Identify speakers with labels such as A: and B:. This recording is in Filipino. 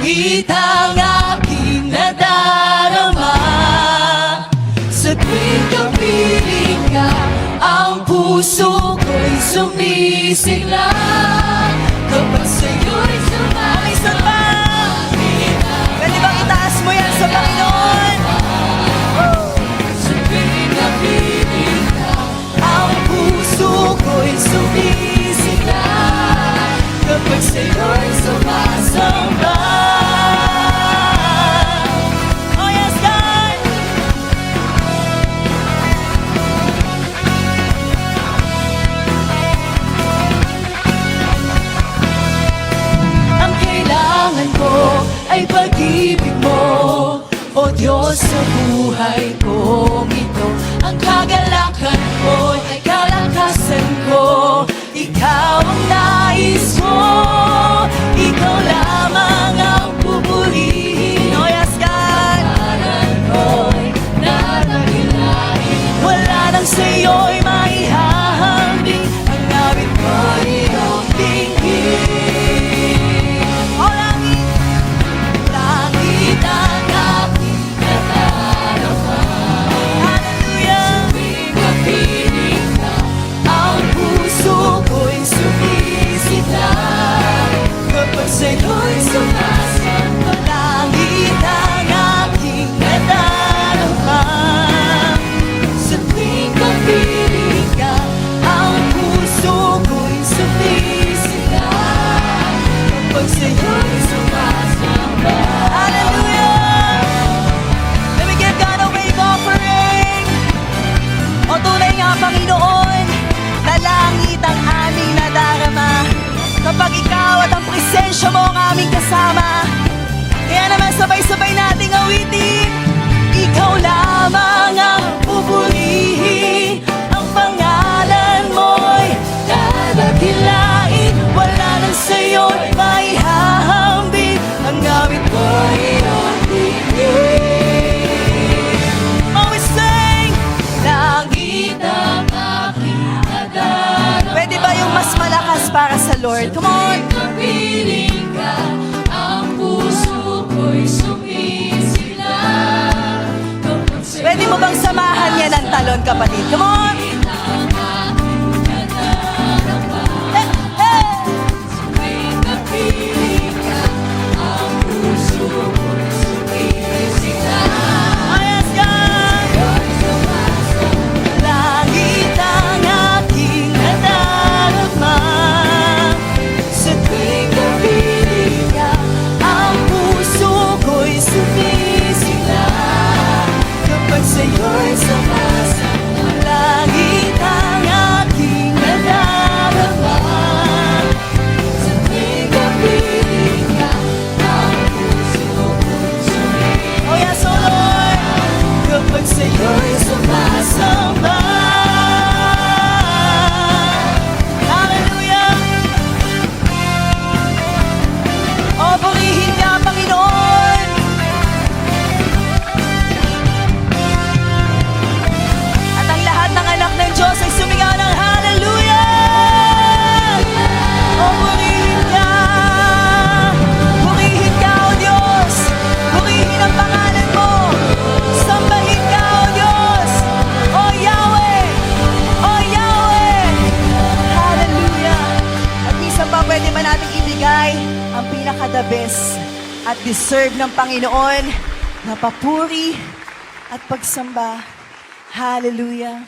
A: Langit ang aking nadarama. Sa tuwing kapiling ka, ang puso ko'y sumisigla. Kapag sa'yo'y sumasamba.
B: Pwede bang itaas mo yan sa Panginoon?
A: Sa tuwing kapiling ka, ang puso ko'y sumisigla. Kapag sa'yo'y sumasamba.
B: Oh yes, God!
A: Ang kailangan ko ay pag-ibig mo, O Diyos, sa buhay kong ito. Ang kagalakan ko ay kalakasan ko. Ikaw ang nais ko, ikaw lamang ang pupurihin.
B: Oh yes, God!
A: Pangalan ko'y narakilain. Wala nang sa'yo'y maihahambing. Ang awit ko'y iyong tingin.
B: Oh, langit!
A: Langit ang aking nadarama.
B: Hallelujah!
A: Tuwing kapiling ka, ang puso ko'y sumisigla. Kapag sa'yo'y sumasamba. Langit ang aking nadarama. Sa tuwing kapiling ka, ang puso ko'y sumisigla. Kapag sa'yo'y sumasamba.
B: Hallelujah! Let me give God a wave offering. O tunay nga, Panginoon, na langit ang aming nadarama. Kapag ikaw at ang presensya mo ang aming kasama. Kaya naman sabay-sabay nating awitin.
A: Ikaw lamang ang pupurihin. Ang pangalan mo'y dadakilain. Wala nang sa'yo'y maihahambing. Ang awit ko'y iyong tingin.
B: Oh, we sing!
A: Langit ang aking nadarama.
B: Pwede ba yung mas malakas para sa Lord? Come on!
A: Kapiling ka, ang puso ko'y sumisigla. Kapag sa'yo'y
B: Pwede mo bang samahan niya ng talon, kapatid? Come on! Oh, yes, God!
A: Langit ang aking nadarama. Sa tuwing kapiling ka, ang puso ko'y sumisigla. Kapag sa'yo'y sumasamba. Langit ang aking nadarama. Sa tuwing kapiling ka, ang puso ko'y sumisigla.
B: Oh, yes, oh Lord!
A: Kapag sa'yo'y sumasamba.
B: Hallelujah! Oh, purihin ka, Panginoon! At ang lahat ng anak ng Diyos ay sumigaw ng hallelujah! Oh, purihin ka! Purihin ka, O Diyos! Purihin ang pangalan mo! Sambahin ka, O Diyos! O Yahweh! O Yahweh! Hallelujah! At minsan pa pwede ba natin ibigay ang pinaka-the best at deserve ng Panginoon na papuri at pagsamba. Hallelujah!